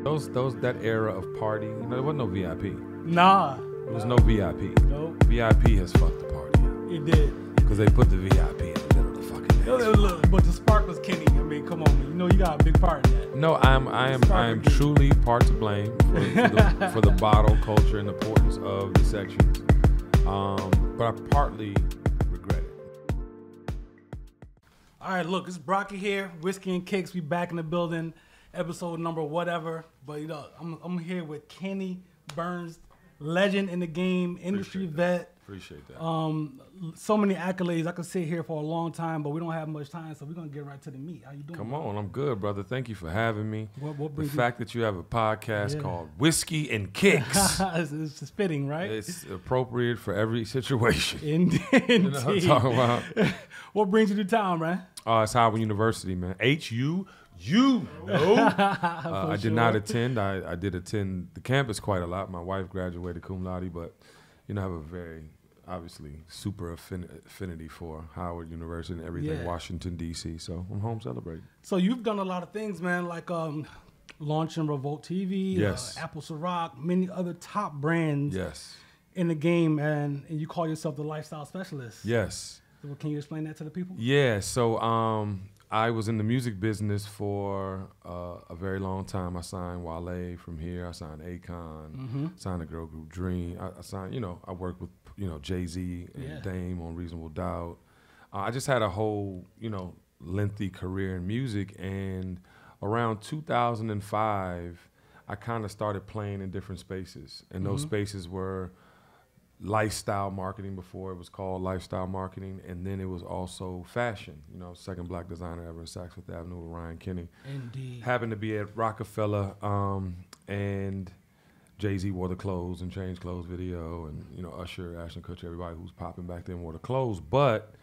That era of party, there wasn't no VIP. Nah. There was no VIP. Nope. VIP has fucked the party up. It did. Because they put the VIP in the middle of the fucking dance. Look, but the spark was Kenny. I mean, come on, man. You know you got a big part in that. No, I am truly part to blame for the bottle culture and the importance of the sections. But I partly regret it. All right, look, it's Brocky here. Whiskey and Kicks. We back in the building. Episode number whatever. But I'm here with Kenny Burns, legend in the game, industry vet. Appreciate that. So many accolades. I could sit here for a long time, but we don't have much time, so we're gonna get right to the meat. How you doing? Come on, I'm good, brother. Thank you for having me. What the fact that you have a podcast called Whiskey and Kicks. It's just fitting, right? It's appropriate for every situation. Indeed. You know what I'm talking about? What brings you to town, man? It's Howard University, man. You know. I did not attend. I did attend the campus quite a lot. My wife graduated cum laude, but I have a very obviously super affinity for Howard University and everything Washington D.C. So I'm home celebrating. So you've done a lot of things, man, like launching Revolt TV, yes, Apple Ciroc, many other top brands, yes, in the game, and you call yourself the lifestyle specialist. Yes. So can you explain that to the people? Yeah. So I was in the music business for a very long time. I signed Wale from here. I signed Akon. Signed the girl group Dream. I signed, I worked with, Jay-Z and Dame on Reasonable Doubt. I just had a whole, lengthy career in music. And around 2005, I kind of started playing in different spaces. And those spaces were lifestyle marketing before it was called lifestyle marketing, and then it was also fashion. Second black designer ever in Saks Fifth Avenue with Ryan Kinney. Indeed. Happened to be at Rockefeller, and Jay-Z wore the clothes and changed clothes video, and Usher, Ashton Kutcher, everybody who was popping back then wore the clothes. But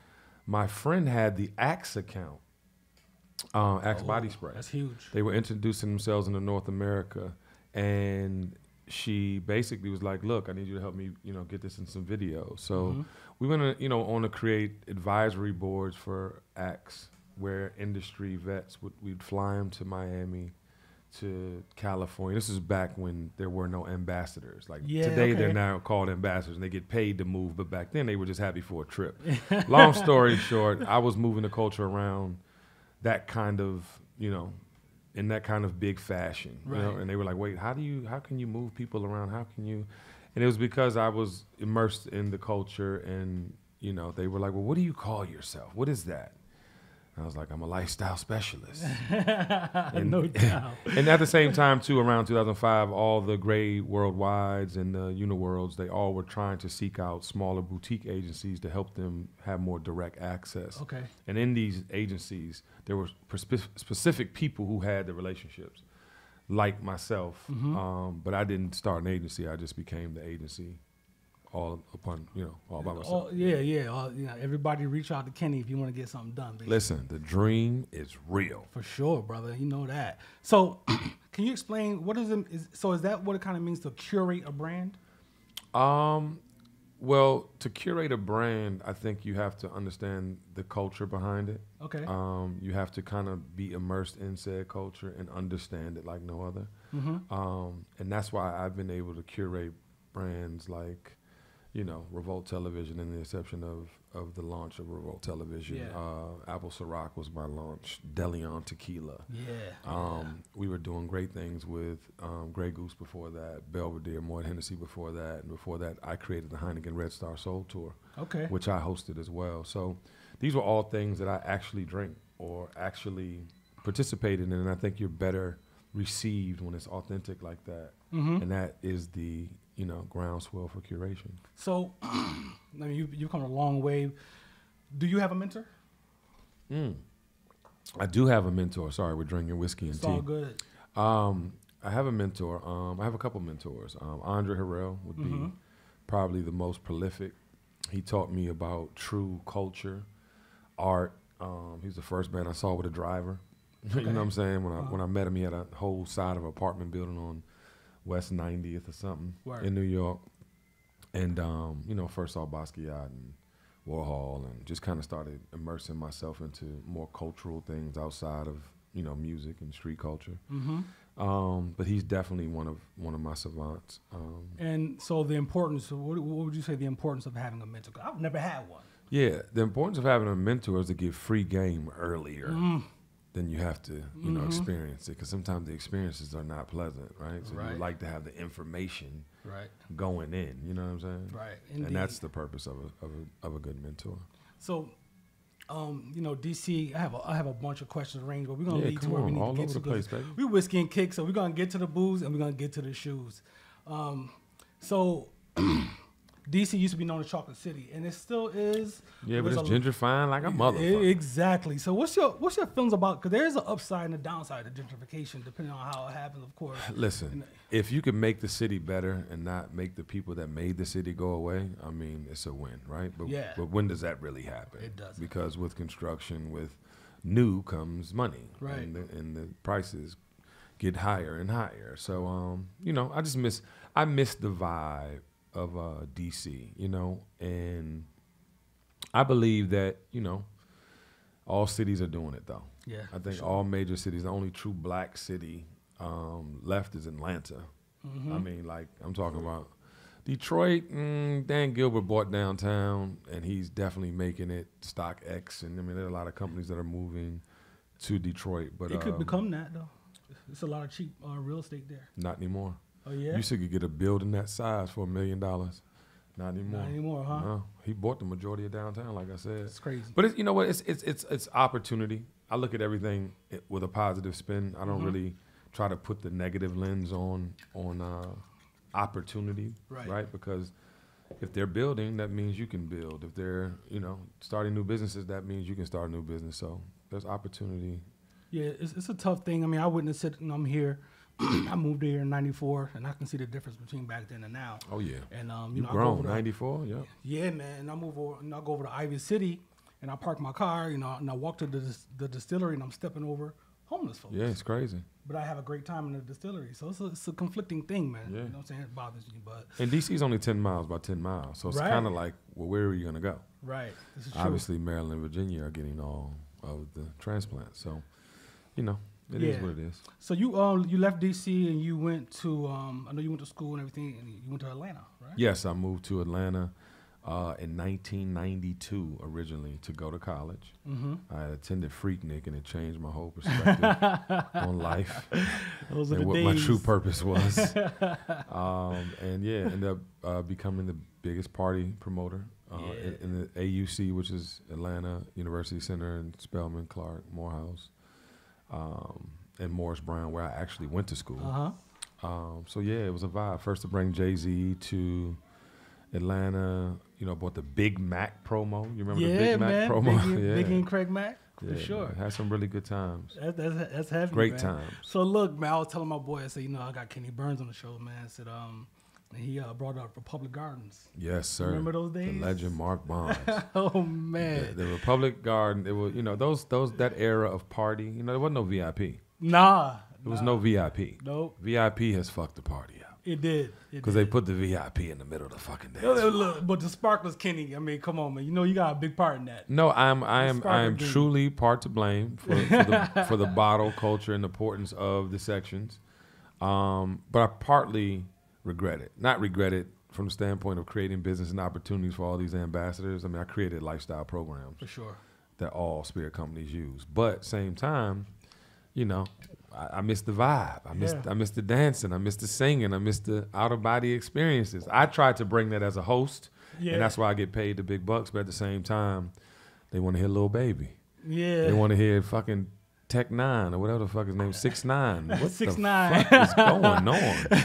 my friend had the Axe account, Axe body spray. That's huge. They were introducing themselves into North America, and she basically was like, look, I need you to help me, get this in some videos. So we went on to create advisory boards for Axe, where industry vets we'd fly them to Miami, to California. This is back when there were no ambassadors. Today they're now called ambassadors and they get paid to move, but back then they were just happy for a trip. Long story short, I was moving the culture around that kind of, in that kind of big fashion, and they were like, wait, how can you move people around? How can you? And it was because I was immersed in the culture, and, they were like, well, what do you call yourself? What is that? And I was like, I'm a lifestyle specialist. And, no doubt. And at the same time, too, around 2005, all the Gray Worldwides and the Uniworlds, they all were trying to seek out smaller boutique agencies to help them have more direct access. Okay. And in these agencies, there were specific people who had the relationships, like myself. But I didn't start an agency. I just became the agency all by myself. Everybody reach out to Kenny if you want to get something done. Basically. Listen, the dream is real. For sure, brother. You know that. So can you explain is that what it kind of means to curate a brand? Well, to curate a brand, I think you have to understand the culture behind it. Okay. You have to kind of be immersed in said culture and understand it like no other. And that's why I've been able to curate brands like, Revolt Television, in the exception of the launch of Revolt Television. Yeah. Apple Ciroc was my launch. DeLeon Tequila. Yeah. We were doing great things with Grey Goose before that, Belvedere, Moet Hennessy before that, and before that I created the Heineken Red Star Soul Tour, which I hosted as well. So these were all things that I actually drink or actually participated in, and I think you're better received when it's authentic like that. And that is the groundswell for curation. So, you've come a long way. Do you have a mentor? I do have a mentor. Sorry, we're drinking whiskey and it's tea. All good. I have a mentor. I have a couple mentors. Andre Harrell would be probably the most prolific. He taught me about true culture, art. He's the first man I saw with a driver. You know what I'm saying? When I met him, he had a whole side of an apartment building on West 90th or something in New York. And, first saw Basquiat and Warhol and just kind of started immersing myself into more cultural things outside of, music and street culture. But he's definitely one of my savants. And so the importance, what would you say the importance of having a mentor? 'Cause I've never had one. Yeah, the importance of having a mentor is to get free game earlier than you have to, experience it. Because sometimes the experiences are not pleasant, right? So you would like to have the information going in. You know what I'm saying? Right. Indeed. And that's the purpose of a good mentor. So, DC, I have a bunch of questions arranged, but we're gonna lead to where we need all to get over to. the place, baby. We whiskey and kick, so we're gonna get to the booze and we're gonna get to the shoes. So DC used to be known as Chocolate City, and it still is. Yeah, but it's gentrifying like a motherfucker. Exactly. So what's your feelings about? Because there's an upside and a downside to gentrification, depending on how it happens, of course. Listen, if you can make the city better and not make the people that made the city go away, I mean, it's a win, right? But when does that really happen? It doesn't. Because with construction, with new comes money, right? And the prices get higher and higher. So I miss the vibe of DC, and I believe that, all cities are doing it though. Yeah. I think all major cities, the only true black city left is Atlanta. I mean, like, I'm talking about Detroit. Dan Gilbert bought downtown, and he's definitely making it stock X. And I mean, there are a lot of companies that are moving to Detroit, but it could become that though. It's a lot of cheap real estate there. Not anymore. Oh yeah. You could get a building that size for $1 million. Not anymore. Not anymore, huh? No. He bought the majority of downtown, like I said. It's crazy. But you know what? It's opportunity. I look at everything with a positive spin. I don't really try to put the negative lens on opportunity, right? Because if they're building, that means you can build. If they're starting new businesses, that means you can start a new business. So there's opportunity. Yeah, it's a tough thing. I mean, I witnessed it, and I'm here. I moved here in '94, and I can see the difference between back then and now. Oh yeah. And you grown '94, yeah. Yeah, man. And I move over, and I go over to Ivy City, and I park my car, and I walk to the distillery, and I'm stepping over homeless folks. Yeah, it's crazy. But I have a great time in the distillery, so it's a conflicting thing, man. Yeah. You know what I'm saying? It bothers me, but. And DC's only 10 miles by 10 miles, so it's kind of like, well, where are you gonna go? Right. This is true. Obviously, Maryland and Virginia are getting all of the transplants, so it is what it is. So you left DC and you went to I know you went to school and everything, and you went to Atlanta, right? Yes, I moved to Atlanta in 1992 originally to go to college. I attended Freaknik, and it changed my whole perspective on life Those are and the what days. my true purpose was. And ended up becoming the biggest party promoter in the AUC, which is Atlanta University Center, and Spelman, Clark, Morehouse. And Morris Brown, where I actually went to school. So it was a vibe. First to bring Jay-Z to Atlanta, bought the Big Mac promo. You remember the Big Mac promo? Biggie and Craig Mac, for sure. Man, had some really good times. That's heavy, Great man. times. So look, man, I was telling my boy, I said, I got Kenny Burns on the show, man. I said, and he brought up Republic Gardens. Yes, sir. Remember those days? The legend Mark Bonds. Oh man. The Republic Garden. It was, those that era of party. There wasn't no VIP. Nah. There was no VIP. Nope. VIP has fucked the party up. It did. Because they put the VIP in the middle of the fucking dance. Look, but the sparklers, Kenny. I mean, come on, man. You got a big part in that. No, I am truly part to blame for the bottle culture and the importance of the sections. But I partly regret it. Not regret it from the standpoint of creating business and opportunities for all these ambassadors. I mean, I created lifestyle programs. For sure. That all spirit companies use. But at the same time, I miss the vibe. I miss the dancing. I miss the singing. I miss the out-of-body experiences. I tried to bring that as a host, and that's why I get paid the big bucks. But at the same time, they want to hear Lil Baby. Yeah. They want to hear fucking Tech 9 or whatever the fuck his name is, 6ix9ine. What 6ix9ine. the fuck is going on?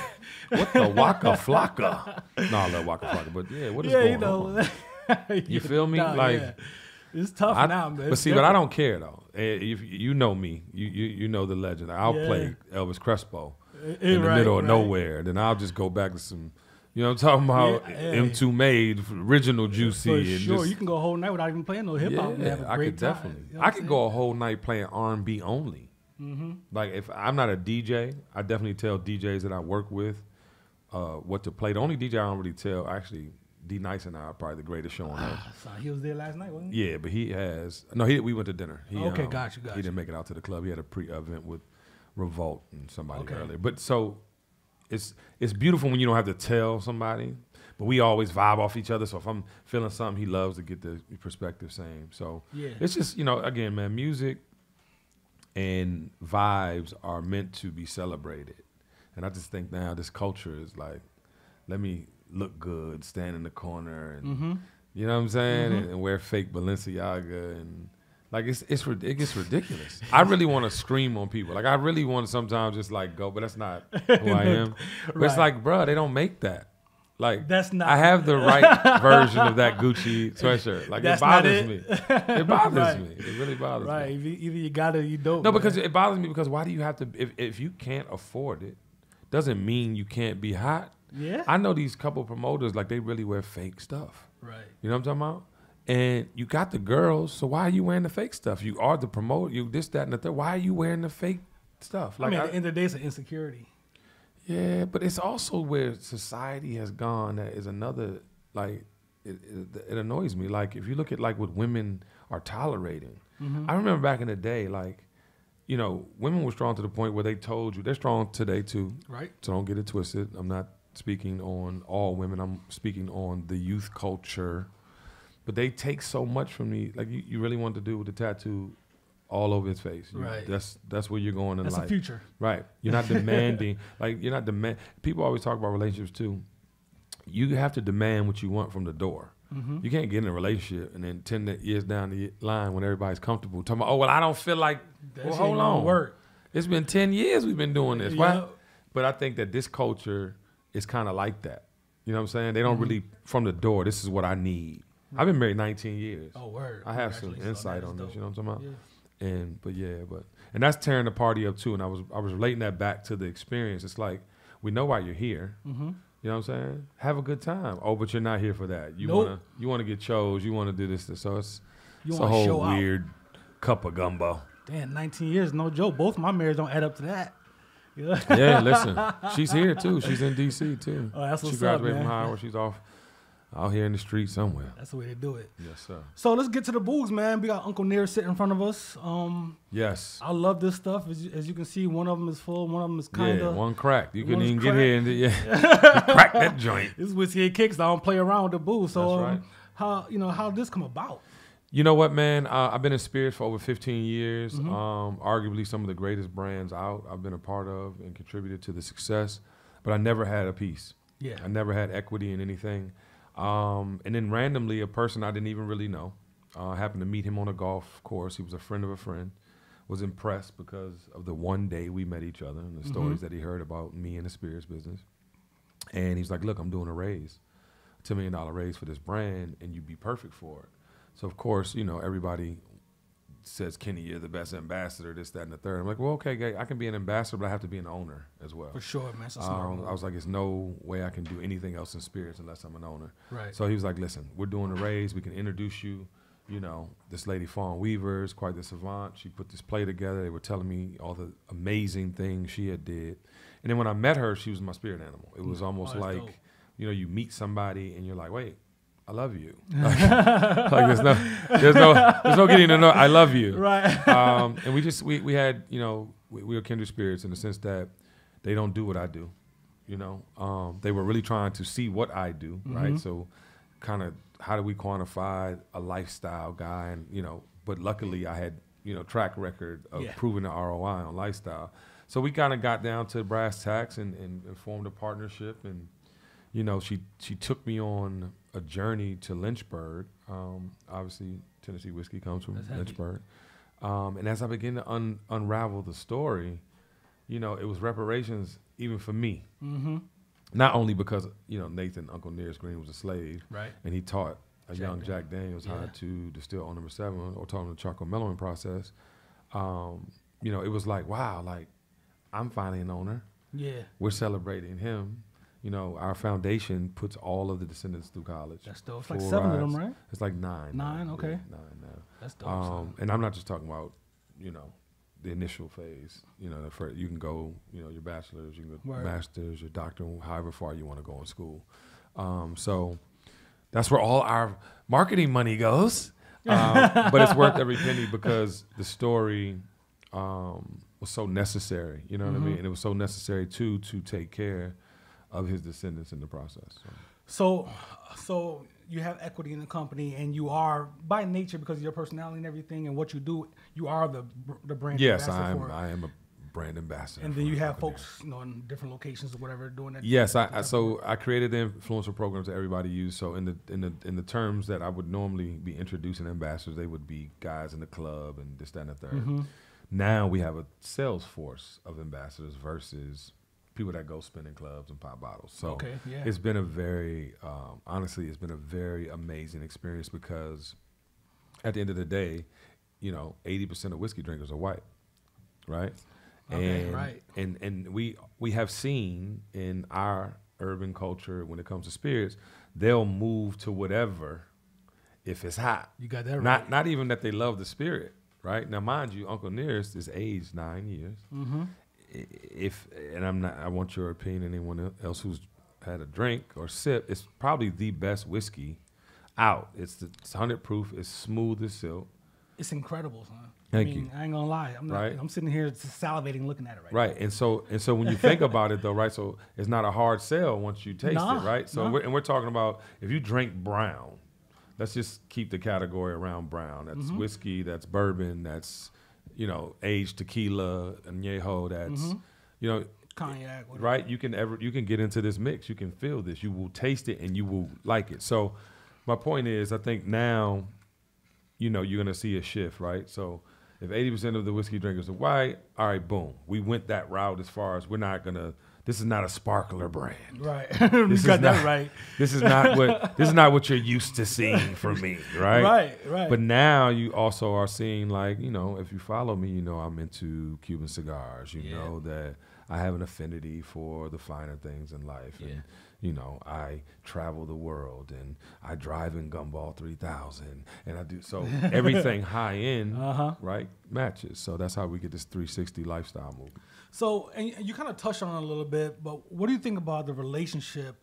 What the Waka Flocka? No, I love Waka Flocka, but what is going on? You feel me? It's tough now, man. But see, but I don't care though. If you know me, you know the legend. I'll play Elvis Crespo in the middle of nowhere. Then I'll just go back to some, what I'm talking about, M2 Made, original Juicy. For sure, you can go a whole night without even playing no hip hop. Yeah, I could definitely. I could go a whole night playing R&B only. Like if I'm not a DJ, I definitely tell DJs that I work with what to play. The only DJ I don't really tell, actually, D Nice and I are probably the greatest show on earth. So he was there last night, wasn't he? Yeah, but he has we went to dinner. Okay, got you. He didn't make it out to the club. He had a pre-event with Revolt and somebody Okay. earlier. But so it's beautiful when you don't have to tell somebody. But we always vibe off each other. So if I'm feeling something, he loves to get the perspective same. So it's just, again, man, music and vibes are meant to be celebrated. And I just think now this culture is like, let me look good, stand in the corner, and you know what I'm saying, and wear fake Balenciaga, and like it gets ridiculous. I really want to scream on people. Like I really want to sometimes just like go, but that's not who I am. But it's like, bro, they don't make that. Like that's not. I have the right version of that Gucci sweatshirt. Like it bothers me. It bothers me. It really bothers me. Right. Either you got it or you don't. No, because it bothers me because why do you have to? If you can't afford it, doesn't mean you can't be hot. Yeah. I know these couple promoters, like they really wear fake stuff. Right. You know what I'm talking about? And you got the girls, so why are you wearing the fake stuff? You are the promoter, you this, that, and the third. Why are you wearing the fake stuff? Like, at the end of the day, it's an insecurity. Yeah, but it's also where society has gone. That is another, like, it annoys me. Like, if you look at, like, what women are tolerating. I remember back in the day, like, women were strong to the point where they told you, they're strong today too. Right. So don't get it twisted. I'm not speaking on all women. I'm speaking on the youth culture. But they take so much from me. Like you really want to do with the tattoo all over his face. Right. That's where you're going in life. That's the future. Right. You're not demanding. People always talk about relationships too. You have to demand what you want from the door. You can't get in a relationship and then 10 years down the line when everybody's comfortable talking about, oh, well, I don't feel like, well, hold on. Work. It's been 10 years we've been doing this. Yeah. Why? But I think that this culture is kind of like that. You know what I'm saying? They don't really, from the door, this is what I need. I've been married 19 years. Oh, word. I have some insight on this, you know what I'm talking about? Yeah. And that's tearing the party up too. And I was relating that back to the experience. It's like, we know why you're here. You know what I'm saying? Have a good time. Oh, but you're not here for that. You wanna get chose. You wanna do this. So it's a whole weird cup of gumbo. Damn, 19 years, no joke. Both my marriages don't add up to that. Yeah, listen. She's here too. She's in DC too. Oh, that's what's she graduated up, man. from Howard. She's off out here in the street somewhere. That's the way they do it. Yes, sir. So let's get to the booze, man. We got Uncle Near sitting in front of us. Yes. I love this stuff. As you can see, one of them is full, one of them is kind of. Yeah, one cracked. You couldn't even cracked. get here and crack that joint. This is whiskey and kicks. I don't play around with the booze. So That's right. how did this come about? You know what, man? I've been in spirits for over 15 years. Arguably some of the greatest brands out I've been a part of and contributed to the success. But I never had a piece. Yeah. I never had equity in anything. And then randomly, a person I didn't even really know, happened to meet him on a golf course. He was a friend of a friend. Was impressed because of the one day we met each other and the stories that he heard about me in the spirits business. And he's like, look, I'm doing a raise, $10 million raise for this brand, and you'd be perfect for it. So, of course, everybody says, Kenny, you're the best ambassador, this, that, and the third. I'm like, well, okay, Gay, I can be an ambassador, but I have to be an owner as well. For sure, man. That's a smart move. I was like, there's no way I can do anything else in spirits unless I'm an owner. Right. So he was like, listen, we're doing a raise. We can introduce you. This lady, Fawn Weaver, is quite the savant. She put this play together. They were telling me all the amazing things she had did. And then when I met her, she was my spirit animal. It was almost like, dope. You meet somebody and you're like, wait, I love you. Like there's no getting to know. I love you. Right. And we had, we were kindred spirits in the sense that they don't do what I do. They were really trying to see what I do. Right. So kind of how do we quantify a lifestyle guy? And, but luckily I had, track record of proving the ROI on lifestyle. So we kind of got down to brass tacks and formed a partnership. And, she took me on a journey to Lynchburg. Obviously, Tennessee whiskey comes from Lynchburg. And as I began to unravel the story, it was reparations even for me. Not only because, Nathan, Uncle Nearest Green, was a slave. Right. And he taught a young Jack Daniels how to distill on number 7 or taught him the charcoal mellowing process. It was like, wow, like, I'm finally an owner. Yeah. We're celebrating him. Our foundation puts all of the descendants through college. That's dope. It's like 7 of them, right? It's like 9. 9, okay. Yeah, 9 now. That's dope. And I'm not just talking about, the initial phase. You can go, your bachelor's, you can go masters, your doctor, however far you want to go in school. So That's where all our marketing money goes. But it's worth every penny because the story was so necessary. You know what I mean? And it was so necessary to take care of his descendants in the process. So you have equity in the company, and you are by nature, because of your personality and everything and what you do, you are the brand Yes, ambassador for it. I am a brand ambassador. And then you have folks, in different locations or whatever doing that. Yes, I created the influencer programs that everybody uses. So in the terms that I would normally be introducing ambassadors, they would be guys in the club and this, that, and the third. Now we have a sales force of ambassadors versus people that go spin in clubs and pop bottles. So it's been a very, honestly, it's been a very amazing experience because at the end of the day, 80% of whiskey drinkers are white, right? And we have seen in our urban culture when it comes to spirits, they'll move to whatever if it's hot. You got that right. Not even that they love the spirit, right? Now, mind you, Uncle Nearest is aged 9 years. I want your opinion, anyone else who's had a drink or sip, it's probably the best whiskey out. It's 100 proof. It's smooth as silk. It's incredible, son. Thank you. I ain't gonna lie. I'm sitting here just salivating looking at it now. Right. And so when you think about it though, right? So it's not a hard sell once you taste it, right? So we're talking about if you drink brown, let's just keep the category around brown. That's whiskey, that's bourbon, that's aged tequila, añejo, that's cognac, whatever. Right? You can get into this mix. You can feel this. You will taste it and you will like it. So my point is, I think now, you're gonna see a shift, right? So if 80% of the whiskey drinkers are white, all right, boom. We went that route as far as this is not a sparkler brand. Right. You got that right. This is not what you're used to seeing from me, right? Right. But now you also are seeing, like, if you follow me, I'm into Cuban cigars. You know that I have an affinity for the finer things in life. And, I travel the world and I drive in Gumball 3000 and I do so everything high end, right, matches. So that's how we get this 360 lifestyle movement. So, and you kind of touched on it a little bit, but what do you think about the relationship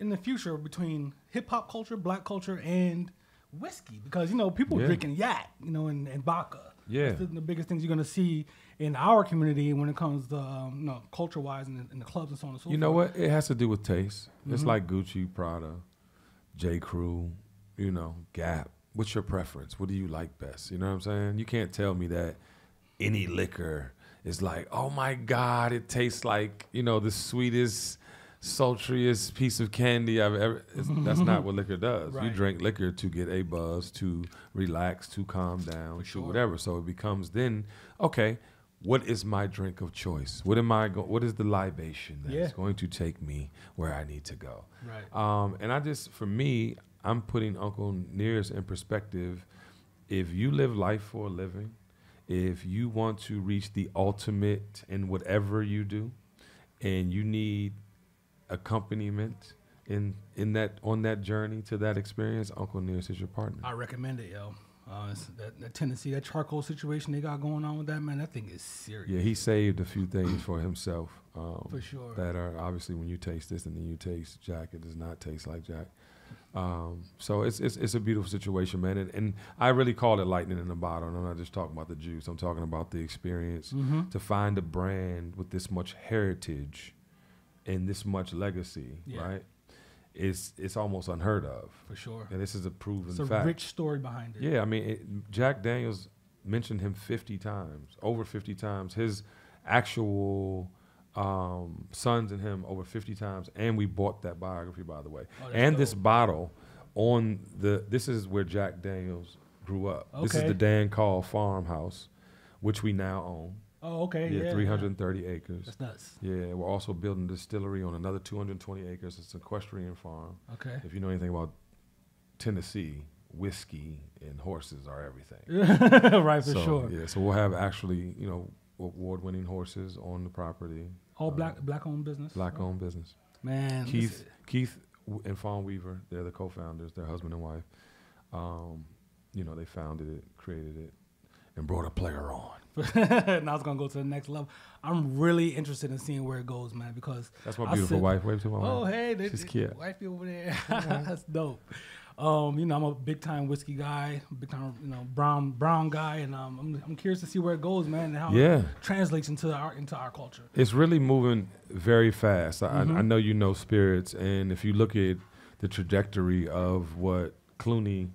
in the future between hip hop culture, black culture, and whiskey? Because, people drinking yak, and vodka. Yeah. That's the biggest things you're going to see in our community when it comes to, culture-wise in the clubs and so on and so forth. You know what? It has to do with taste. It's like Gucci, Prada, J. Crew, Gap. What's your preference? What do you like best? You know what I'm saying? You can't tell me that any liquor is like, oh my God, it tastes like, the sweetest, sultriest piece of candy I've ever. That's not what liquor does. Right. You drink liquor to get a buzz, to relax, to calm down, to whatever. So it becomes then, okay, what is my drink of choice? What is the libation that's going to take me where I need to go? Right. And for me, I'm putting Uncle Nearest in perspective. If you live life for a living, if you want to reach the ultimate in whatever you do, and you need accompaniment in that on that journey to that experience, Uncle Nearest is your partner. I recommend it, yo. That Tennessee, that charcoal situation they got going on with that, man, that thing is serious. Yeah, he saved a few things for himself. For sure. That are obviously when you taste this and then you taste Jack, it does not taste like Jack. So it's a beautiful situation, man. And I really call it lightning in a bottle. And I'm not just talking about the juice. I'm talking about the experience to find a brand with this much heritage and this much legacy, right? It's almost unheard of. For sure. And this is a proven fact. It's a rich story behind it. Yeah, I mean, Jack Daniels mentioned him 50 times, over 50 times. His actual sons and him over 50 times. And we bought that biography, by the way. Oh, and dope. This bottle this is where Jack Daniels grew up. Okay. This is the Dan Call farmhouse, which we now own. Oh, okay. Yeah, 330 acres. That's nuts. Yeah, we're also building a distillery on another 220 acres. It's an equestrian farm. Okay. If you know anything about Tennessee, whiskey and horses are everything. Right, for sure. Yeah, so we'll have actually, award-winning horses on the property. All black-owned business? Black-owned business. Man. Keith and Fawn Weaver, they're the co-founders. They're husband and wife. They founded it, created it. and brought a player on. And I was gonna go to the next level. I'm really interested in seeing where it goes, man, because that's my beautiful wife. Wave to my wife. Oh, hey, she's cute. Wifey over there. That's dope. You know, I'm a big time whiskey guy, big time, you know, brown guy, and I'm curious to see where it goes, man, and how it translates into our culture. It's really moving very fast. I know you know spirits, and if you look at the trajectory of what Clooney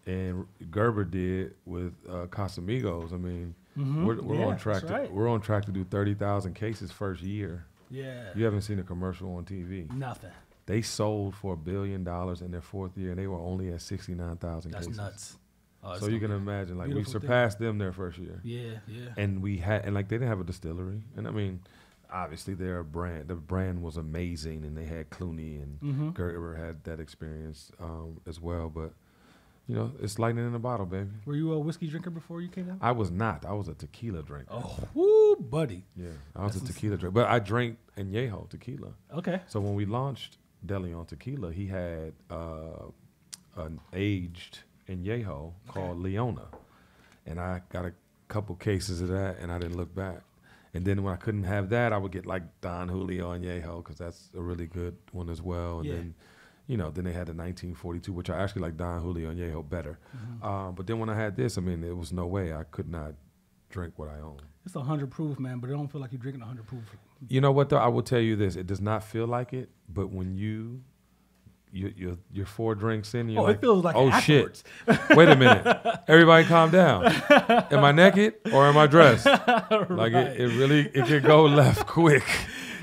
and Gerber did with Casamigos, I mean, we're on track. We're on track to do 30,000 cases first year. Yeah. You haven't seen a commercial on TV. Nothing. They sold for $1 billion in their fourth year, and they were only at 69,000 cases. That's nuts. Oh, so you can imagine, like, we surpassed them their first year. Yeah. And like they didn't have a distillery, and I mean, obviously they're a brand. The brand was amazing, and they had Clooney and Gerber had that experience as well. But you know, it's lightning in a bottle, baby. Were you a whiskey drinker before you came out? I was not. I was a tequila drinker. Oh, woo, buddy. Yeah, I was a tequila drinker, but I drank Añejo tequila. Okay. So when we launched DeLeon Tequila, he had an aged Añejo called Leona, and I got a couple cases of that, and I didn't look back. And then when I couldn't have that, I would get like Don Julio Añejo, because that's a really good one as well. And then, you know, then they had the 1942, which I actually like Don Julio Añejo better. But then when I had this, I mean, there was no way I could not drink what I own. It's 100 proof, man, but it don't feel like you're drinking 100 proof. You know what, though? I will tell you this. It does not feel like it, but when you're 4 drinks in, you're it feels like shit. Wait a minute. Everybody calm down. Am I naked or am I dressed? Like, it really could go left quick.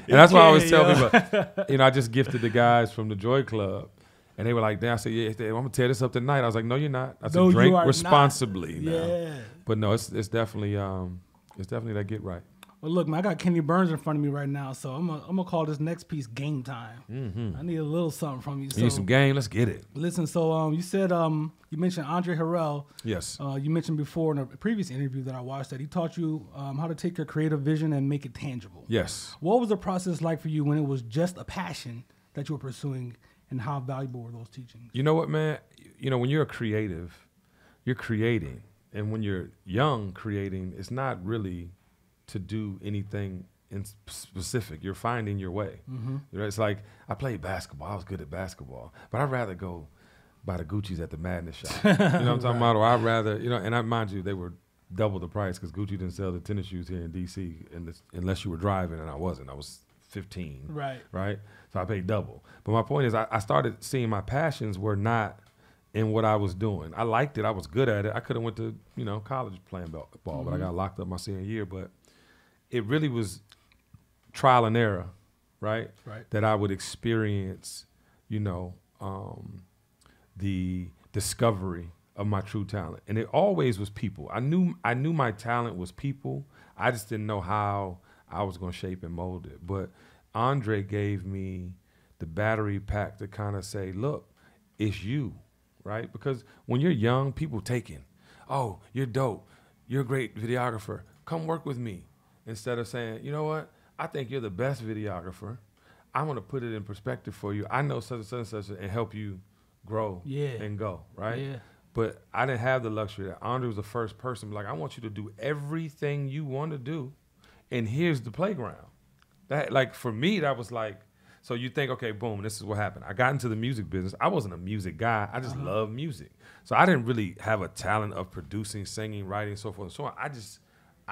And that's why I always tell people, you know, I just gifted the guys from the Joy Club, and they were like, damn, I said, yeah, I'm going to tear this up tonight. I was like, no, you're not. I said, no, drink responsibly now. Yeah. But no, it's definitely that get right. Well, look, man, I got Kenny Burns in front of me right now, so I'm gonna call this next piece Game Time. I need a little something from you. You need some game? Let's get it. Listen, so you said you mentioned Andre Harrell. Yes. You mentioned before in a previous interview that I watched that he taught you how to take your creative vision and make it tangible. Yes. What was the process like for you when it was just a passion that you were pursuing, and how valuable were those teachings? You know what, man? You know, when you're a creative, you're creating. And when you're young creating, it's not really to do anything in specific. You're finding your way. It's like, I played basketball. I was good at basketball. But I'd rather go buy the Gucci's at the Madness shop. You know what I'm talking about? Or I'd rather, you know, and mind you, they were double the price because Gucci didn't sell the tennis shoes here in D.C. Unless you were driving, and I wasn't. I was 15. Right? So I paid double. But my point is, I started seeing my passions were not in what I was doing. I liked it. I was good at it. I could have went to, you know, college playing ball, but I got locked up my senior year. But it really was trial and error, right? That I would experience, you know, the discovery of my true talent. And it always was people. I knew my talent was people. I just didn't know how I was going to shape and mold it. But Andre gave me the battery pack to kind of say, look, it's you, right? Because when you're young, people taking, oh, you're dope. You're a great videographer. Come work with me. Instead of saying, you know what, I think you're the best videographer. I'm going to put it in perspective for you. I know such and such and help you grow and go, right? Yeah. But I didn't have the luxury that Andre was the first person, like, I want you to do everything you want to do, and here's the playground. That, like, for me, that was like, so you think, okay, boom, this is what happened. I got into the music business. I wasn't a music guy. I just love music. So I didn't really have a talent of producing, singing, writing, so forth and so on.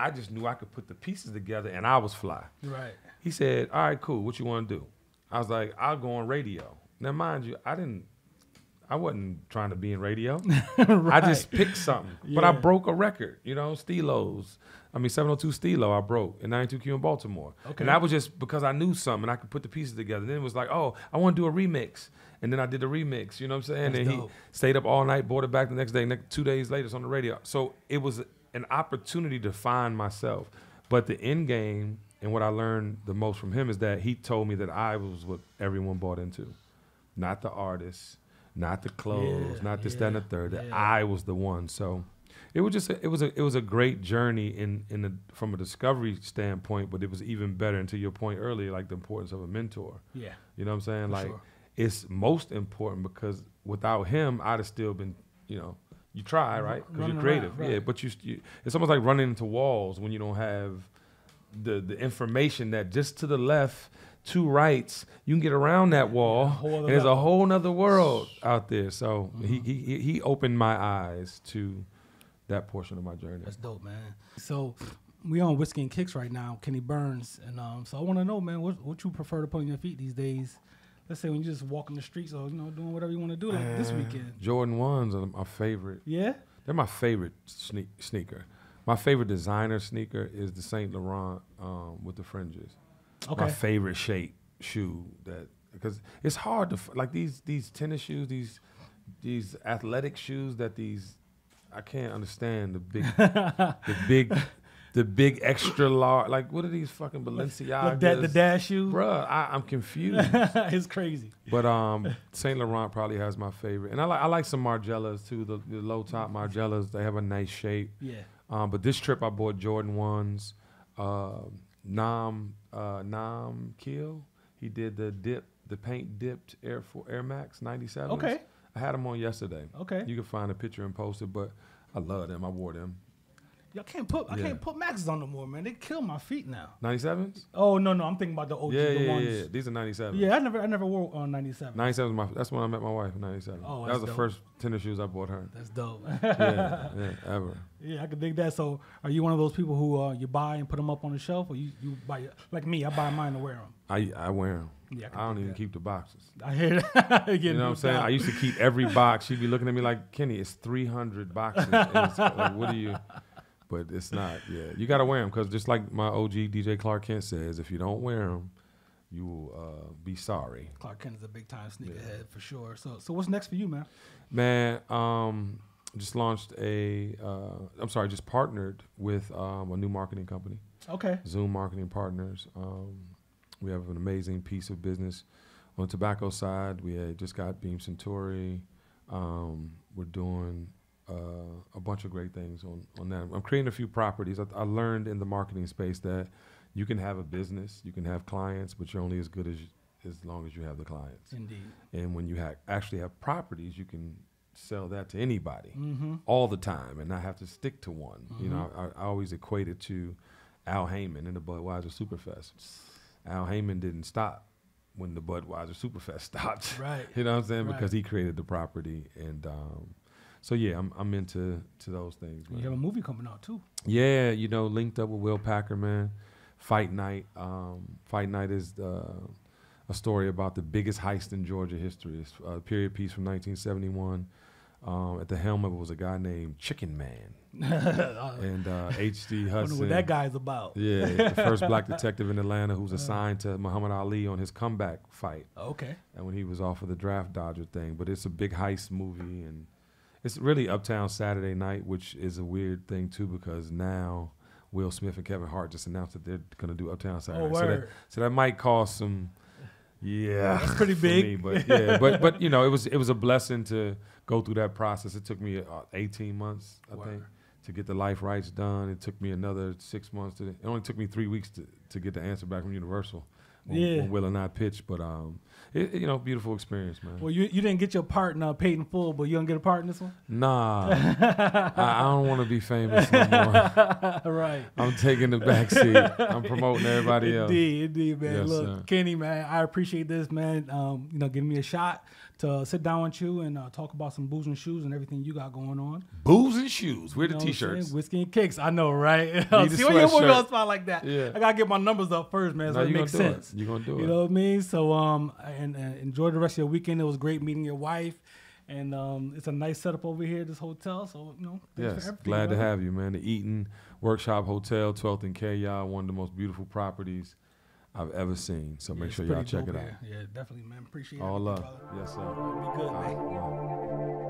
I just knew I could put the pieces together, and I was fly. Right. He said, all right, cool, what you want to do? I was like, I'll go on radio. Now, mind you, I wasn't trying to be in radio. I just picked something. But I broke a record, you know, 702 Stilo I broke in 92Q in Baltimore. Okay. And that was just because I knew something and I could put the pieces together. Then it was like, oh, I want to do a remix. And then I did the remix, you know what I'm saying? That's and dope. He stayed up all night, brought it back the next day. 2 days later, it's on the radio. So it was an opportunity to find myself. But the end game and what I learned the most from him is that he told me that I was what everyone bought into. Not the artist, not the clothes, not this, that, and the third. That I was the one. So it was just it was a great journey from a discovery standpoint, but it was even better. And to your point earlier, like the importance of a mentor. Yeah, you know what I'm saying? Like it's most important because without him, I'd have still been, you know, You try, right? Because you're Running creative. around, right. Yeah, but it's almost like running into walls when you don't have the information that just to the left, 2 rights, you can get around that wall, and there's a whole nother world out there. So he opened my eyes to that portion of my journey. That's dope, man. So we on Whiskey and Kicks right now, Kenny Burns, and so I want to know, man, what you prefer to put on your feet these days? Let's say when you just walking the streets or doing whatever you want to do like this weekend. Jordan 1s are my favorite. Yeah, they're my favorite sneaker. My favorite designer sneaker is the Saint Laurent with the fringes. Okay. My favorite shape shoe because it's hard to like these tennis shoes, these athletic shoes that I can't understand the big extra large, like what are these fucking Balenciagas? The dash shoes, bruh. I'm confused. It's crazy. But Saint Laurent probably has my favorite, and I like some Margielas too. The low top Margielas, they have a nice shape. Yeah. But this trip I bought Jordan 1s. Nam Keel, he did the paint dipped Air Max 97s. Okay. I had them on yesterday. Okay. You can find a picture and post it, but I love them. I wore them. I can't put Maxes on no more, man. They kill my feet now. 97s? Oh no, I'm thinking about the OG ones. Yeah. These are 97s. Yeah, I never wore on 97. 97 that's when I met my wife in 97. Oh, that was the dope. first tennis shoes I bought her. That's dope. yeah, ever. Yeah, I could dig that. So, are you one of those people who you buy and put them up on the shelf, or you buy like me? I buy mine to wear them. I wear them. Yeah, I don't even keep the boxes. I hear that. You know what I'm saying? I used to keep every box. She'd be looking at me like, Kenny, it's 300 boxes. And it's like, what do you? But it's not. Yeah, you got to wear them because just like my OG DJ Clark Kent says, if you don't wear them, you will be sorry. Clark Kent is a big time sneakerhead for sure. So what's next for you, man? Man, just launched just partnered with a new marketing company. Okay. Zoom Marketing Partners. We have an amazing piece of business on the tobacco side. We just got Beam Centauri. We're doing a bunch of great things on that. I'm creating a few properties. I learned in the marketing space that you can have a business, you can have clients, but you're only as good as long as you have the clients. Indeed. And when you actually have properties, you can sell that to anybody all the time and not have to stick to one. You know, I always equate it to Al Heyman in the Budweiser Superfest. Al Heyman didn't stop when the Budweiser Superfest stopped. Right. You know what I'm saying? Right. Because he created the property. And so, yeah, I'm into those things, man. You have a movie coming out, too. Yeah, linked up with Will Packer, man. Fight Night. Fight Night is a story about the biggest heist in Georgia history. It's a period piece from 1971. At the helm of it was a guy named Chicken Man. And H.D. Hudson. I wonder what that guy's about. Yeah, the first black detective in Atlanta who's assigned to Muhammad Ali on his comeback fight. Okay. And when he was off of the draft dodger thing. But it's a big heist movie, and it's really Uptown Saturday Night, which is a weird thing, too, because now Will Smith and Kevin Hart just announced that they're going to do Uptown Saturday Night. Word. So that might cause some... Yeah, that's pretty big. Me, but yeah, but it was a blessing to go through that process. It took me 18 months, I think, to get the life rights done. It took me another 6 months. It only took me 3 weeks to get the answer back from Universal when Will and I pitched. But beautiful experience, man. Well, you didn't get your part in Paid in Full, but you don't get a part in this one? Nah, I don't want to be famous no more. Right. I'm taking the back seat. I'm promoting everybody else. Indeed, man. Yes, Look, sir. Kenny, man, I appreciate this, man. Giving me a shot to sit down with you and talk about some booze and shoes and everything you got going on. Booze and shoes. We're You know the what I'm T-shirts. saying? Whiskey and Kicks. I know, right? Need a See, when you put me on sweatshirt. spot like that, Yeah. I got to get my numbers up first, man, so No, it you makes gonna do sense. it. You gonna do it. You know what I mean? So, and enjoy the rest of your weekend. It was great meeting your wife. And it's a nice setup over here, this hotel. So, thanks for Yes, everything. glad to brother. have you, man. The Eaton Workshop Hotel, 12th and K, y'all, one of the most beautiful properties I've ever seen. So make It's sure y'all pretty check dope it out. here. Yeah, definitely, man. Appreciate it. All love. Brother. Yes, sir. Be good, man. All right.